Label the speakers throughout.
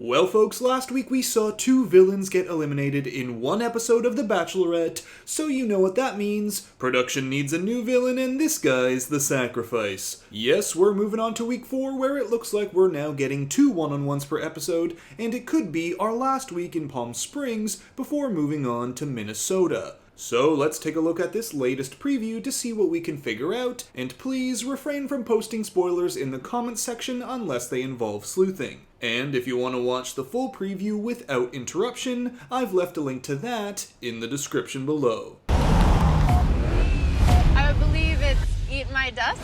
Speaker 1: Well folks, last week we saw 2 villains get eliminated in one episode of The Bachelorette, so you know what that means. Production needs a new villain and this guy's the sacrifice. Yes, we're moving on to week 4 where it looks like we're now getting 2 one-on-ones per episode, and it could be our last week in Palm Springs before moving on to Minnesota. So let's take a look at this latest preview to see what we can figure out, and please refrain from posting spoilers in the comments section unless they involve sleuthing. And if you want to watch the full preview without interruption, I've left a link to that in the description below.
Speaker 2: I believe it's Eat My Dust.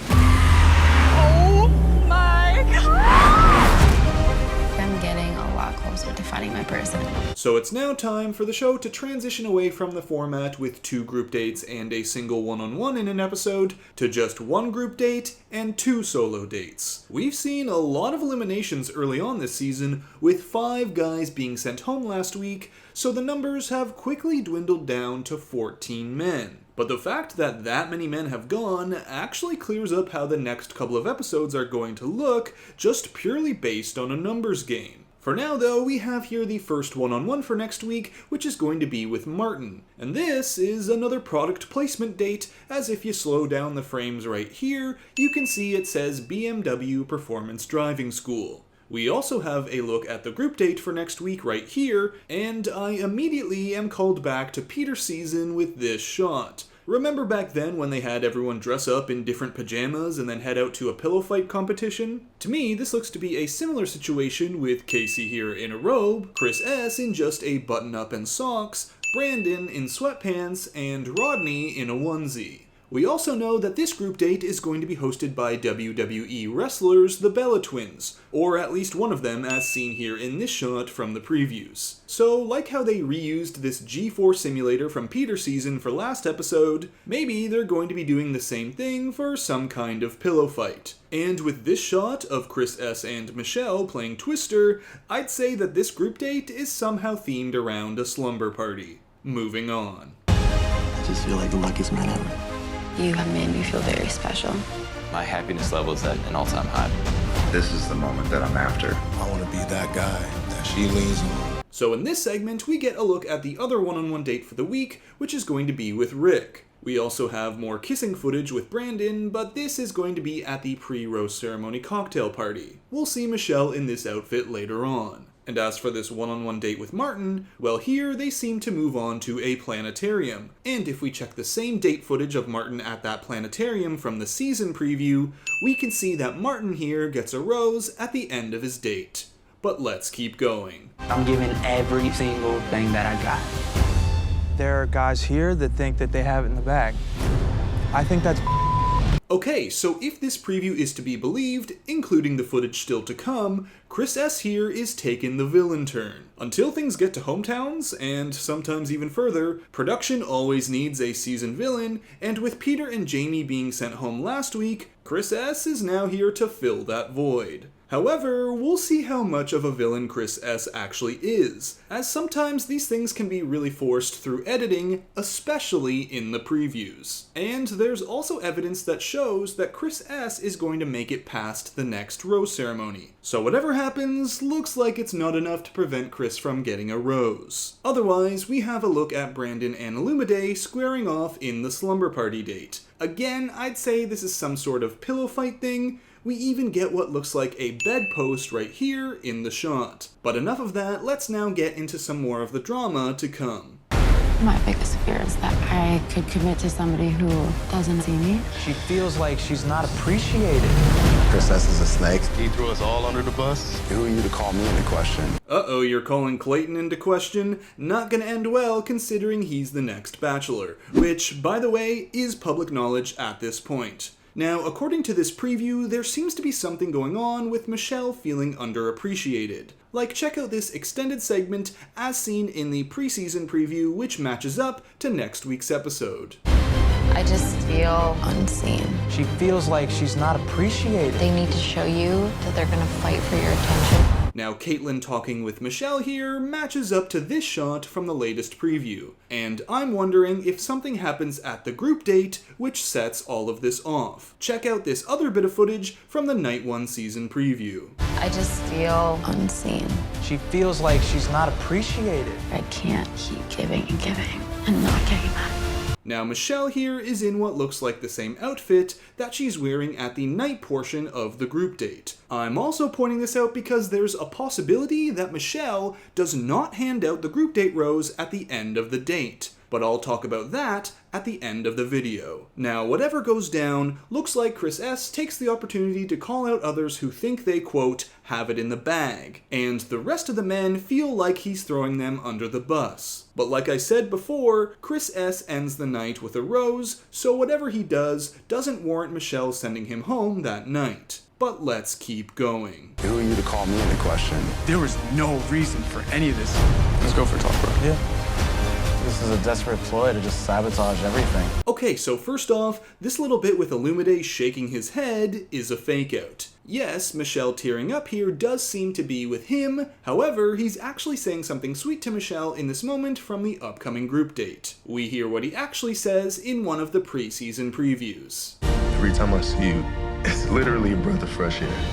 Speaker 2: Oh my god! I'm getting a lot closer to finding my person.
Speaker 1: So it's now time for the show to transition away from the format with 2 group dates and a single one-on-one in an episode to just 1 group date and 2 solo dates. We've seen a lot of eliminations early on this season, with 5 guys being sent home last week, so the numbers have quickly dwindled down to 14 men. But the fact that many men have gone actually clears up how the next couple of episodes are going to look, just purely based on a numbers game. For now though, we have here the first one-on-one for next week, which is going to be with Martin. And this is another product placement date, as if you slow down the frames right here, you can see it says BMW Performance Driving School. We also have a look at the group date for next week right here, and I immediately am called back to Peter's season with this shot. Remember back then when they had everyone dress up in different pajamas and then head out to a pillow fight competition? To me, this looks to be a similar situation with Casey here in a robe, Chris S in just a button-up and socks, Brandon in sweatpants, and Rodney in a onesie. We also know that this group date is going to be hosted by WWE wrestlers, the Bella Twins, or at least one of them as seen here in this shot from the previews. So, like how they reused this G4 simulator from Peter's season for last episode, maybe they're going to be doing the same thing for some kind of pillow fight. And with this shot of Chris S and Michelle playing Twister, I'd say that this group date is somehow themed around a slumber party. Moving on.
Speaker 3: I just feel like the luckiest man ever.
Speaker 2: You have made me feel very special.
Speaker 4: My happiness level is at an all-time high.
Speaker 5: This is the moment that I'm after.
Speaker 6: I want to be that guy that she leans on.
Speaker 1: So in this segment, we get a look at the other one-on-one date for the week, which is going to be with Rick. We also have more kissing footage with Brandon, but this is going to be at the pre-rose ceremony cocktail party. We'll see Michelle in this outfit later on. And as for this one-on-one date with Martin, well here they seem to move on to a planetarium. And if we check the same date footage of Martin at that planetarium from the season preview, we can see that Martin here gets a rose at the end of his date. But let's keep going.
Speaker 7: I'm giving every single thing that I got.
Speaker 8: There are guys here that think that they have it in the bag. I think that's
Speaker 1: Okay, so if this preview is to be believed, including the footage still to come, Chris S here is taking the villain turn. Until things get to hometowns, and sometimes even further, production always needs a seasoned villain, and with Peter and Jamie being sent home last week, Chris S is now here to fill that void. However, we'll see how much of a villain Chris S actually is, as sometimes these things can be really forced through editing, especially in the previews. And there's also evidence that shows that Chris S is going to make it past the next rose ceremony. So whatever happens, looks like it's not enough to prevent Chris from getting a rose. Otherwise, we have a look at Brandon and Illumide squaring off in the slumber party date. Again, I'd say this is some sort of pillow fight thing. We even get what looks like a bedpost right here in the shot. But enough of that, let's now get into some more of the drama to come.
Speaker 2: My biggest fear is that I could commit to somebody who doesn't see me.
Speaker 8: she feels like she's not appreciated.
Speaker 6: Chris S is a snake.
Speaker 5: He threw us all under the bus.
Speaker 6: Who are you to call me into question?
Speaker 1: Uh-oh, you're calling Clayton into question? Not gonna end well considering he's the next Bachelor, which, by the way, is public knowledge at this point. Now, according to this preview, there seems to be something going on with Michelle feeling underappreciated. Like, check out this extended segment as seen in the preseason preview, which matches up to next week's episode.
Speaker 2: I just feel unseen.
Speaker 8: She feels like she's not appreciated.
Speaker 2: They need to show you that they're gonna fight for your attention.
Speaker 1: Now, Caitlyn talking with Michelle here matches up to this shot from the latest preview, and I'm wondering if something happens at the group date which sets all of this off. Check out this other bit of footage from the Night 1 season preview.
Speaker 2: I just feel unseen.
Speaker 8: She feels like she's not appreciated.
Speaker 2: I can't keep giving and giving and not getting back.
Speaker 1: Now, Michelle here is in what looks like the same outfit that she's wearing at the night portion of the group date. I'm also pointing this out because there's a possibility that Michelle does not hand out the group date rose at the end of the date, but I'll talk about that at the end of the video. Now, whatever goes down, looks like Chris S takes the opportunity to call out others who think they, quote, have it in the bag, and the rest of the men feel like he's throwing them under the bus. But like I said before, Chris S ends the night with a rose, so whatever he does doesn't warrant Michelle sending him home that night. But let's keep going.
Speaker 6: Who are you to call me into question?
Speaker 9: There was no reason for any of this.
Speaker 6: Let's go for talk, bro.
Speaker 8: Yeah.
Speaker 3: This is a desperate ploy to just sabotage everything.
Speaker 1: Okay, so first off, this little bit with Illumide shaking his head is a fake out. Yes, Michelle tearing up here does seem to be with him, however, he's actually saying something sweet to Michelle in this moment from the upcoming group date. We hear what he actually says in one of the pre-season previews.
Speaker 5: Every time I see you, it's literally a breath of fresh air.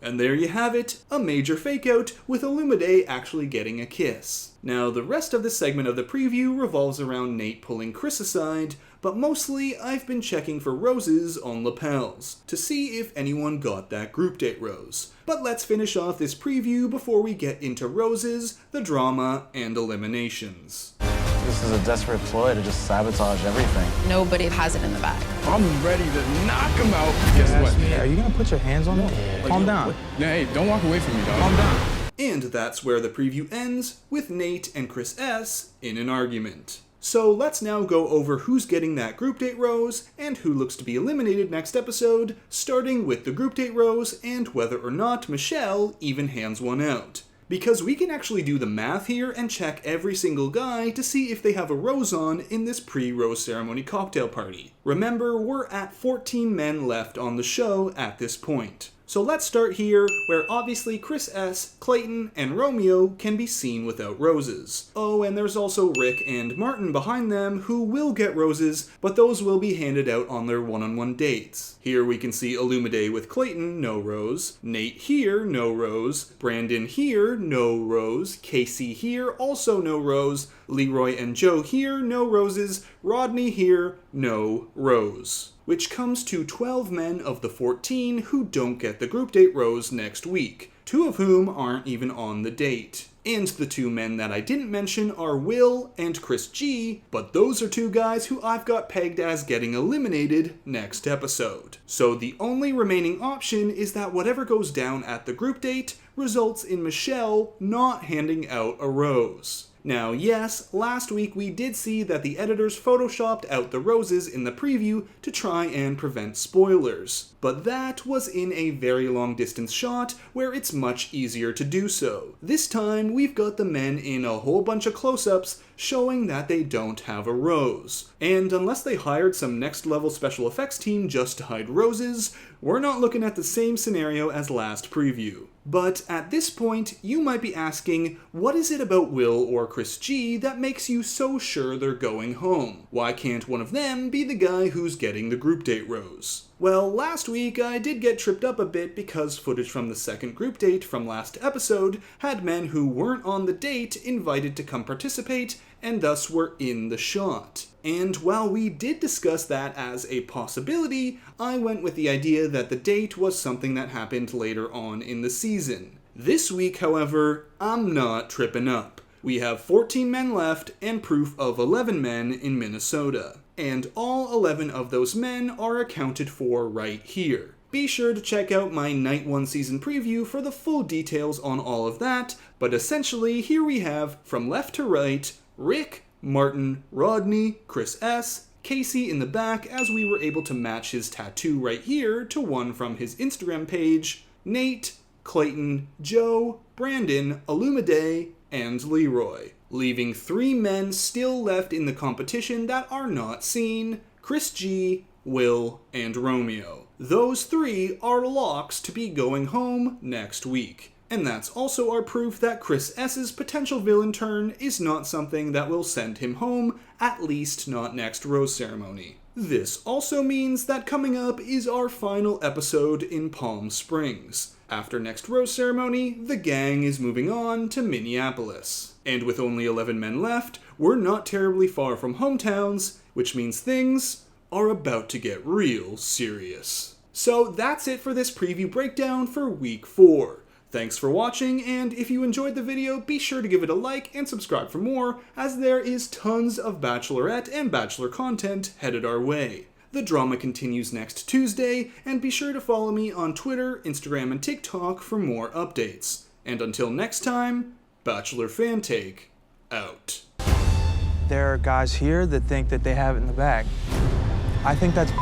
Speaker 1: And there you have it, a major fake out with Illumide actually getting a kiss. Now, the rest of this segment of the preview revolves around Nate pulling Chris aside, but mostly I've been checking for roses on lapels to see if anyone got that group date rose. But let's finish off this preview before we get into roses, the drama, and eliminations.
Speaker 3: This is a desperate ploy to just sabotage everything.
Speaker 2: Nobody has it in the bag.
Speaker 9: I'm ready to knock him out. Guess what?
Speaker 8: Hey, are you gonna put your hands on it? Calm down.
Speaker 9: Hey, don't walk away from me, dog.
Speaker 8: Calm down.
Speaker 1: And that's where the preview ends, with Nate and Chris S in an argument. So let's now go over who's getting that group date rose and who looks to be eliminated next episode, starting with the group date rose and whether or not Michelle even hands one out. Because we can actually do the math here and check every single guy to see if they have a rose on in this pre-rose ceremony cocktail party. Remember, we're at 14 men left on the show at this point. So let's start here, where obviously Chris S, Clayton, and Romeo can be seen without roses. Oh, and there's also Rick and Martin behind them who will get roses, but those will be handed out on their one-on-one dates. Here we can see Illumide with Clayton, no rose. Nate here, no rose. Brandon here, no rose. Casey here, also no rose. Leroy and Joe here, no roses. Rodney here, no rose. Which comes to 12 men of the 14 who don't get the group date rose next week, 2 of whom aren't even on the date. And the 2 men that I didn't mention are Will and Chris G, but those are 2 guys who I've got pegged as getting eliminated next episode. So the only remaining option is that whatever goes down at the group date results in Michelle not handing out a rose. Now, yes, last week we did see that the editors photoshopped out the roses in the preview to try and prevent spoilers, but that was in a very long distance shot where it's much easier to do so. This time, we've got the men in a whole bunch of close-ups showing that they don't have a rose. And unless they hired some next level special effects team just to hide roses, we're not looking at the same scenario as last preview. But at this point, you might be asking, what is it about Will or Chris G that makes you so sure they're going home? Why can't one of them be the guy who's getting the group date rose? Well, last week I did get tripped up a bit because footage from the second group date from last episode had men who weren't on the date invited to come participate and thus were in the shot. And while we did discuss that as a possibility, I went with the idea that the date was something that happened later on in the season. This week, however, I'm not tripping up. We have 14 men left and proof of 11 men in Minnesota. And all 11 of those men are accounted for right here. Be sure to check out my Night 1 season preview for the full details on all of that, but essentially here we have, from left to right, Rick, Martin, Rodney, Chris S, Casey in the back as we were able to match his tattoo right here to one from his Instagram page, Nate, Clayton, Joe, Brandon, Illumide, and Leroy, leaving 3 men still left in the competition that are not seen, Chris G, Will, and Romeo. Those 3 are locks to be going home next week. And that's also our proof that Chris S.'s potential villain turn is not something that will send him home, at least not next rose ceremony. This also means that coming up is our final episode in Palm Springs. After next rose ceremony, the gang is moving on to Minneapolis. And with only 11 men left, we're not terribly far from hometowns, which means things are about to get real serious. So that's it for this preview breakdown for week 4. Thanks for watching, and if you enjoyed the video, be sure to give it a like and subscribe for more, as there is tons of Bachelorette and Bachelor content headed our way. The drama continues next Tuesday, and be sure to follow me on Twitter, Instagram, and TikTok for more updates. And until next time, Bachelor Fantake, out.
Speaker 8: There are guys here that think that they have it in the bag. I think that's